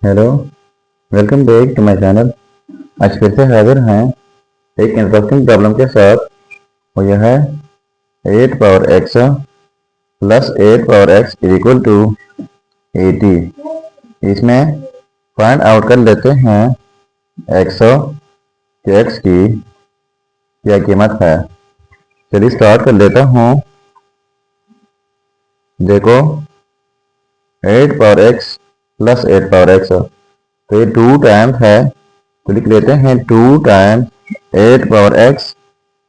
Hello, welcome back to my channel. आज फिर से हाजिर हैं एक इंटरेस्टिंग प्रॉब्लम के साथ। और यह है 8 power x plus 8 power x is equal to 80। इसमें फाइंड आउट कर लेते हैं x कि x की क्या कीमत है। चलिए स्टार्ट कर लेता हूँ। देखो 8 power x plus 8 power x, तो ये 2 टाइम्स है, तो लिख लेते हैं 2 times 8 power x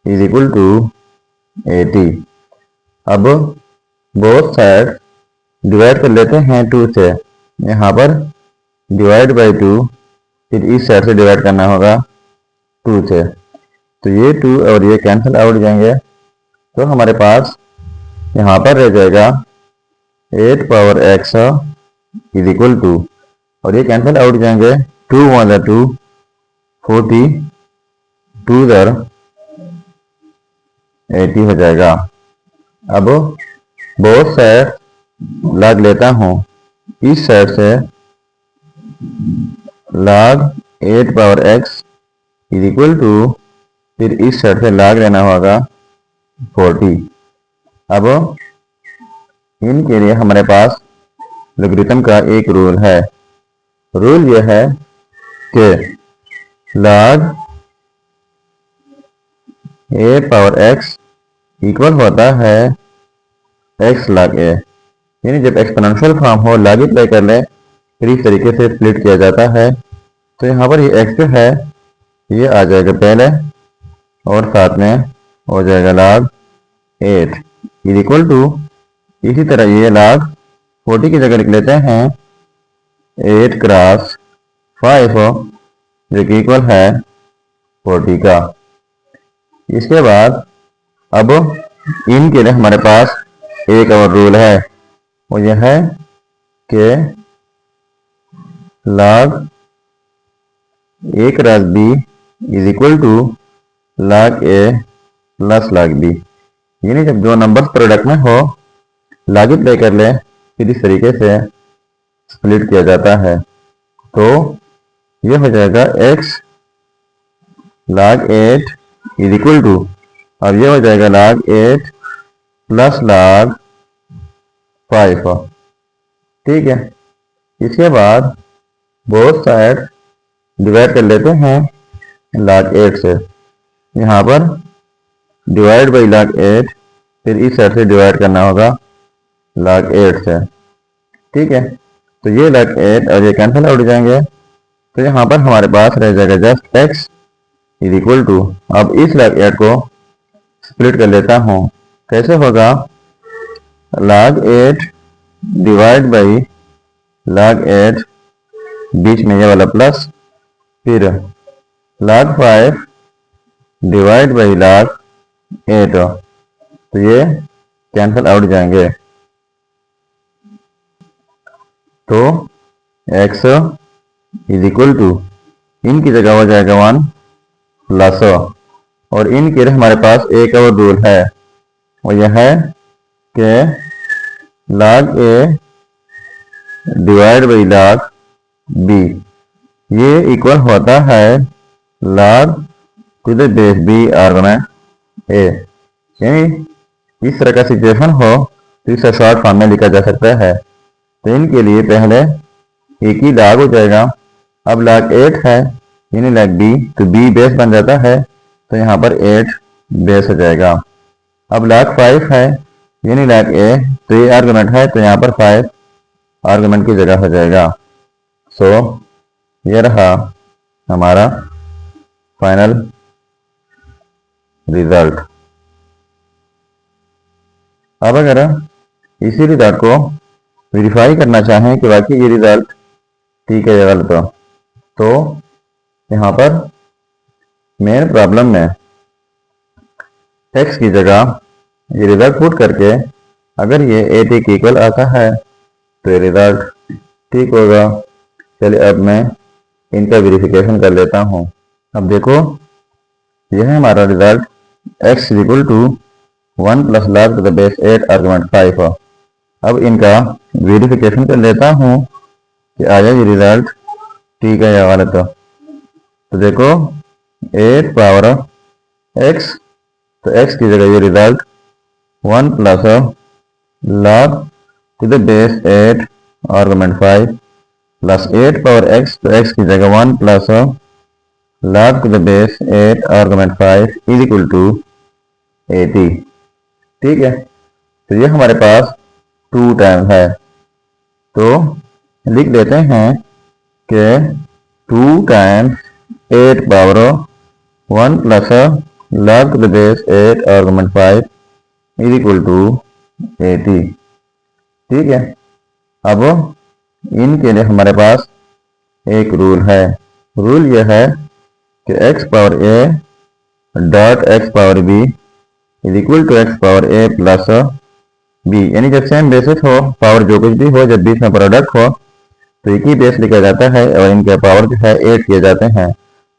is equal to 80। अब बोथ साइड डिवाइड कर लेते हैं 2 से। यहाँ पर डिवाइड बाई 2, फिर इस साइड से डिवाइड करना होगा 2 से, तो ये 2 और ये कैंसिल आउट जाएंगे। तो हमारे पास यहाँ पर रह जाएगा 8 power x is equal to, और ये कैंसिल आउट जाएंगे, 2 1 2 40, 2 80 हो जाएगा। अब बोथ साइड लॉग लेता हूँ, इस साइड से log 8 power x is equal to, फिर इस साइड से log लेना होगा 40। अब इनके लिए हमारे पास लोगरिथम का एक रूल है। रूल यह है कि log a power x equal होता है x log a, यानी जब एक्सपोनेंशियल फॉर्म हो log अप्लाई कर ले, फिर इस तरीके से स्प्लिट किया जाता है। तो यहाँ पर ये x जो है ये आ जाएगा पहले, और साथ में हो जाएगा log 8 इज इक्वल टू, इसी तरह ये log 40 की जगह लिख लेते हैं 8 क्रॉस 5, जो कि इक्वल है 40 का। इसके बाद अब इनके लिए हमारे पास एक और रूल है, वो यह है कि log a cross b is equal to log a plus log b, यानी जब दो नंबर्स प्रोडक्ट में हो log अप्लाई कर ले, फिर इस तरीके से स्प्लिट किया जाता है। तो ये हो जाएगा x log 8 is equal to, अब ये हो जाएगा log 8 प्लस log 5। ठीक है, इसके बाद बोथ साइड डिवाइड कर लेते हैं log 8 से। यहाँ पर डिवाइड बाई log 8, फिर इस साइड से डिवाइड करना होगा log 8 से। ठीक है, तो ये log 8 और ये कैंसिल आउट जाएंगे, तो यहाँ पर हमारे पास रह जाएगा just x is equal to. अब इस log 8 को स्प्लिट कर लेता हूँ, कैसे होगा, log 8 डिवाइड बाई log 8, बीच में ये वाला प्लस, फिर log 5 डिवाइड बाई log 8, तो ये कैंसिल आउट जाएंगे। तो x इज इक्वल टू, इनकी जगह हो जाएगा 1 प्लस, और इनके लिए हमारे पास एक और रूल है, वो यह है कि log a divide by log b, ये इक्वल होता है log to the base b argument a। यानी इस तरह का सिचुएशन हो तो इसे शॉर्ट फॉर्म में लिखा जा सकता है। तो इनके लिए पहले एक ही log हो जाएगा। अब log 8 है, यानी log b, तो b बेस बन जाता है, तो यहाँ पर 8 बेस हो जाएगा। अब log 5 है, यानी log a, तो ये आर्गुमेंट है, तो यहाँ पर 5 आर्गुमेंट की जगह हो जाएगा। सो ये रहा हमारा फाइनल रिजल्ट। अब अगर इसी रिजल्ट को वेरीफाई करना चाहें कि वाकई ये रिजल्ट ठीक है या गलत, तो यहाँ पर मेन प्रॉब्लम में x की जगह ये रिजल्ट पुट करके अगर ये 80 के इक्वल आता है तो ये रिजल्ट ठीक होगा। चलिए अब मैं इनका वेरिफिकेशन कर लेता हूँ। अब देखो, यह है हमारा result, x is equal to 1 plus log to the base 8 argument 5। अब इनका वेरिफिकेशन कर लेता हूँ कि आया ये रिजल्ट ठीक है या गलत हो? तो देखो 8 पावर x, तो x की जगह ये result 1 plus log to the base 8 argument 5 plus 8 power x, तो x की जगह 1 plus log to the base 8 argument 5 is equal to 80। ठीक है, तो ये हमारे पास 2 टाइम्स है, तो लिख देते हैं कि 2 times 8 power 1 plus log to the base 8 argument 5 is equal to 80। ठीक है, अब इनके लिए हमारे पास एक रूल है। रूल यह है कि x power a dot x power b is equal to x power a plus b, यानी जब सेम बेसिस हो, पावर जो कुछ भी हो, जब बीच में प्रोडक्ट हो तो एक ही बेस लिखा जाता है और इनके पावर जो है 8 किए जाते हैं।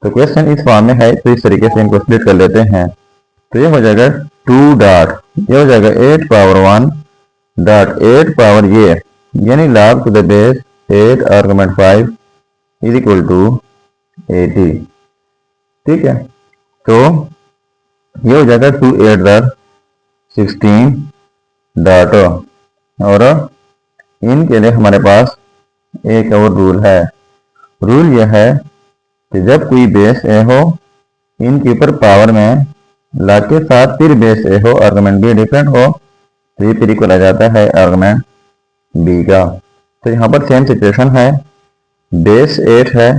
तो क्वेश्चन इस फॉर्म में है, तो इस तरीके से इनको स्प्लिट कर लेते हैं। तो ये हो जाएगा 2 डॉट, ये हो जाएगा 8 पावर 1 डॉट 8 पावर ये, यानी log to the base 8 argument 5 is equal to 80। ठीक है, तो ये हो जाएगा 2 8 दर 16 डॉट, और इनके लिए हमारे पास एक और रूल है। रूल यह है कि जब कोई बेस ए हो, इनके ऊपर पावर में log के साथ फिर बेस ए हो, आर्गुमेंट बी डिफरेंट हो, तो ये फिर इक्वल आ जाता है आर्गुमेंट बी का। तो यहाँ पर सेम सिचुएशन है, बेस 8 है,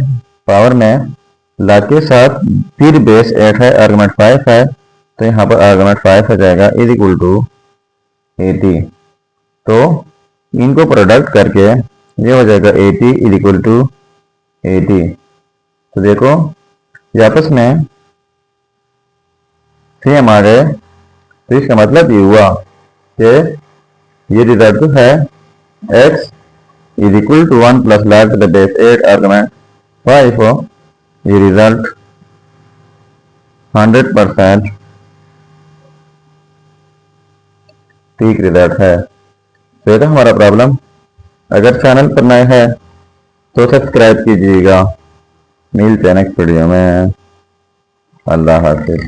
पावर में log के साथ फिर बेस 8 है, आर्गुमेंट 5 है, तो यहाँ पर आर्गुमेंट 5 हो जाएगा इज इक्वल टू 80। तो इनको प्रोडक्ट करके ये हो जाएगा 80 इज इक्वल टू 80। तो देखो ये आपस में सेम आ गए, तो इसका मतलब ये हुआ कि ये रिजल्ट है x is equal to 1 plus log to the base 8 argument 5 हो, ये रिजल्ट 100% ठीक रिजल्ट है। तो ये था हमारा प्रॉब्लम। अगर चैनल पर नए हैं तो सब्सक्राइब कीजिएगा। मिलते हैं नेक्स्ट वीडियो में। अल्लाह हाफिज़।